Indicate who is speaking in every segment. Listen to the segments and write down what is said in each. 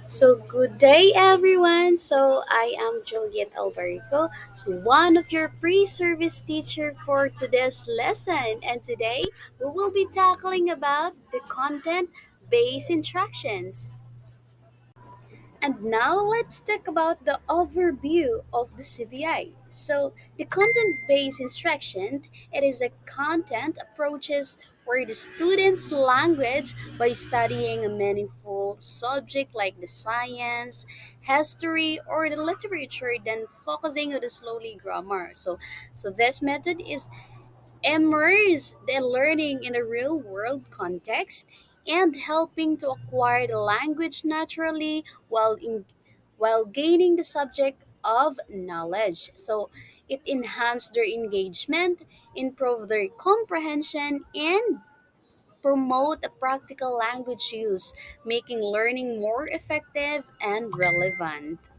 Speaker 1: So good day everyone. So I am Juliet Albarico, so one of your pre-service teacher for today's lesson, and today we will be tackling about the content based instructions. And now let's talk about the overview of the CBI. So the content-based instruction, it is a content approaches where the student's language by studying a meaningful subject like the science, history, or the literature, then focusing on the slowly grammar. So this method is immerse the learning in a real world context and helping to acquire the language naturally while gaining the subject of knowledge. So it enhanced their engagement, improve their comprehension, and promote a practical language use, making learning more effective and relevant.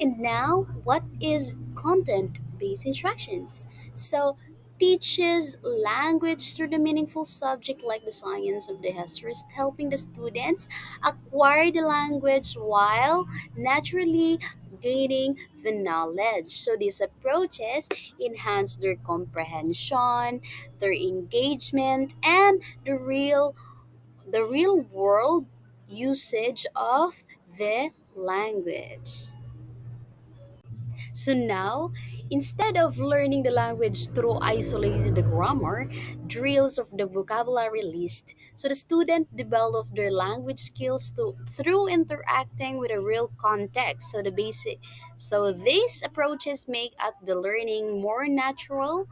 Speaker 1: And now, what is content based instructions? So, teaches language through the meaningful subject like the science of the history, helping the students acquire the language while naturally gaining the knowledge. So, these approaches enhance their comprehension, their engagement, and the real world usage of the language. So now, instead of learning the language through isolated grammar, drills of the vocabulary list, so the student develop their language skills through interacting with a real context. So these approaches make up the learning more natural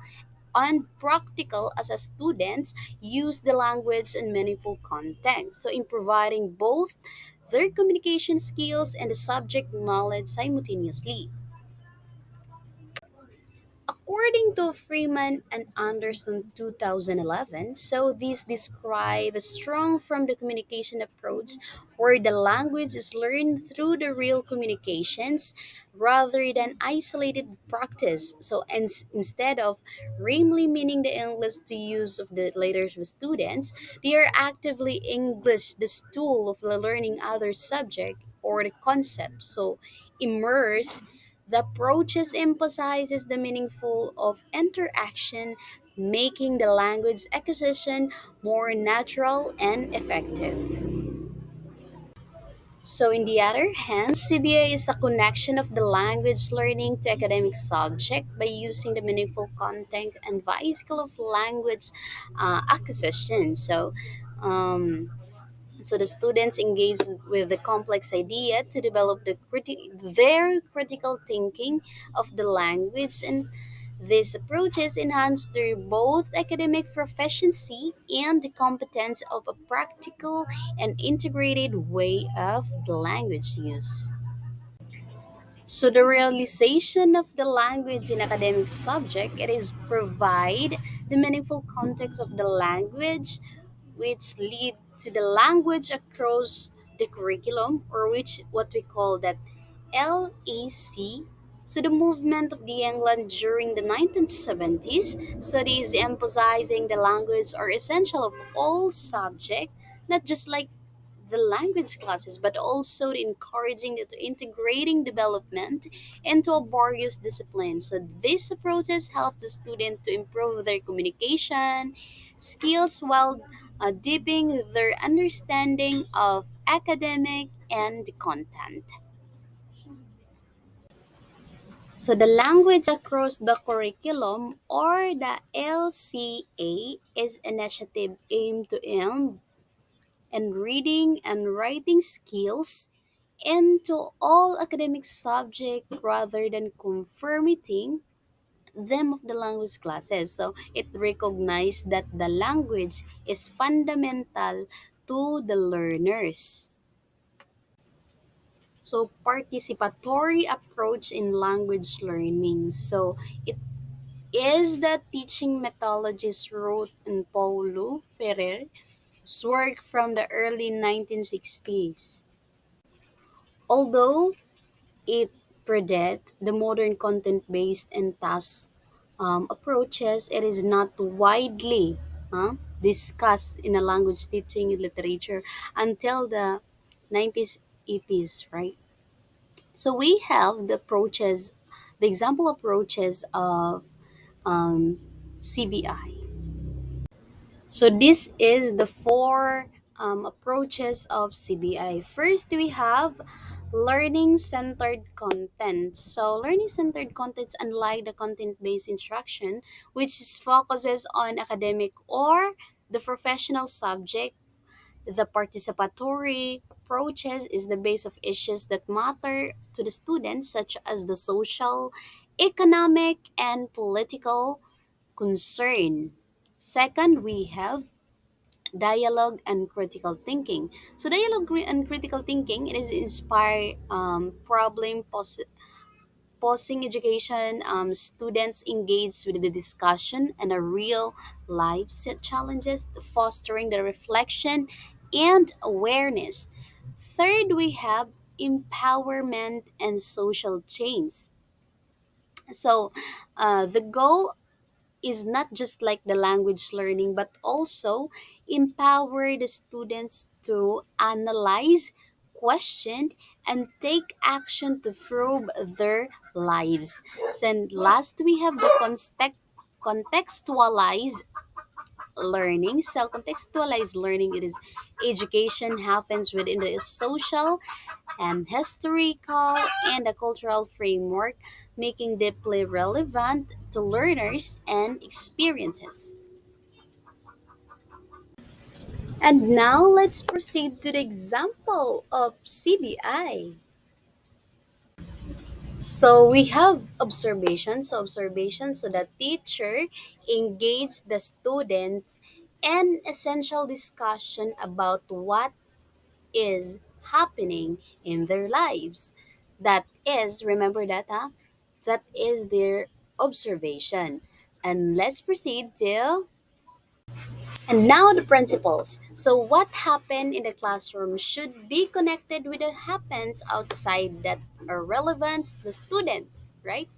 Speaker 1: and practical as a students use the language in meaningful context. So in providing both their communication skills and the subject knowledge simultaneously. According to Freeman and Anderson 2011, so these describe a strong from the communication approach where the language is learned through the real communications rather than isolated practice. So instead of ramely meaning the English to use of the letters with students, they are actively English the tool of the learning other subject or the concept. So immerse the approaches emphasizes the meaningful of interaction, making the language acquisition more natural and effective. So, in the other hand, CBA is a connection of the language learning to academic subject by using the meaningful content and vehicle of language acquisition. Um, so the students engage with the complex idea to develop their critical thinking of the language, and these approaches enhance their both academic proficiency and the competence of a practical and integrated way of the language use. So the realization of the language in academic subject, it is provide the meaningful context of the language which lead to the language across the curriculum, or which what we call that LAC. So the movement of the England during the 1970s, studies emphasizing the language are essential of all subject, not just like the language classes, but also encouraging the integrating development into a various disciplines. So these approaches help the student to improve their communication skills while deepening their understanding of academic and content. So the language across the curriculum or the LCA is initiative aimed to end and reading and writing skills into all academic subjects rather than confirming them of the language classes. So it recognized that the language is fundamental to the learners. So participatory approach in language learning. So it is the teaching methodologist wrote in Paulo Ferrer's work from the early 1960s. Although it predates the modern content based and task approaches, it is not widely. discussed in a language teaching literature until the 90s, 80s, right? So we have the approaches, the example approaches of um, CBI. So this is the four approaches of CBI. First, we have learning-centered content. So learning-centered contents, unlike the content-based instruction, which focuses on academic or the professional subject, the participatory approaches is the base of issues that matter to the students, such as the social, economic, and political concern. Second, we have dialogue and critical thinking. So and critical thinking, it is inspire posing education. Students engage with the discussion and a real life set challenges, fostering the reflection and awareness. Third, we have empowerment and social change. So the goal is not just like the language learning, but also empower the students to analyze, question, and take action to improve their lives. And last, we have the contextualize learning. So contextualized learning, it is education happens within the social and historical and a cultural framework, making deeply relevant to learners and experiences. And now let's proceed to the example of CBI. So we have observations. So observations, so the teacher engage the students in essential discussion about what is happening in their lives. That is, remember that, huh? That is their observation. And let's proceed to, and now the principles. So what happened in the classroom should be connected with what happens outside that are relevant to the students, right?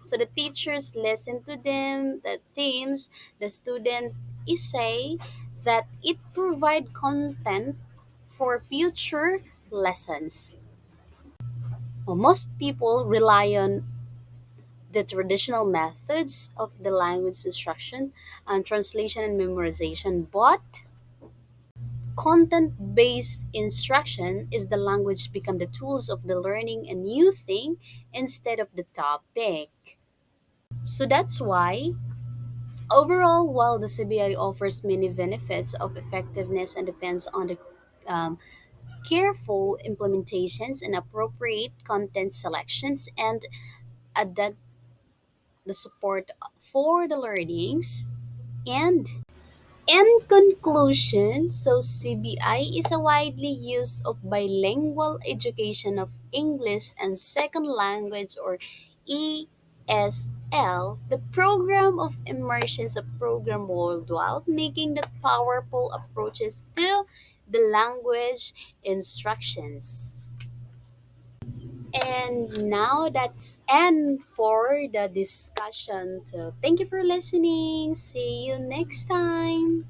Speaker 1: So the teachers listen to them, the themes, the student is say that it provide content for future lessons. Well, most people rely on the traditional methods of the language instruction and translation and memorization, but content-based instruction is the language become the tools of the learning a new thing instead of the topic. So that's why overall, while the CBI offers many benefits of effectiveness and depends on the um, careful implementations and appropriate content selections and adapt the support for the learnings. And in conclusion, so CBI is a widely used of bilingual education of English and second language or ESL, the program of immersions of program worldwide, making the powerful approaches to the language instructions. And now that's end for the discussion. So thank you for listening. See you next time.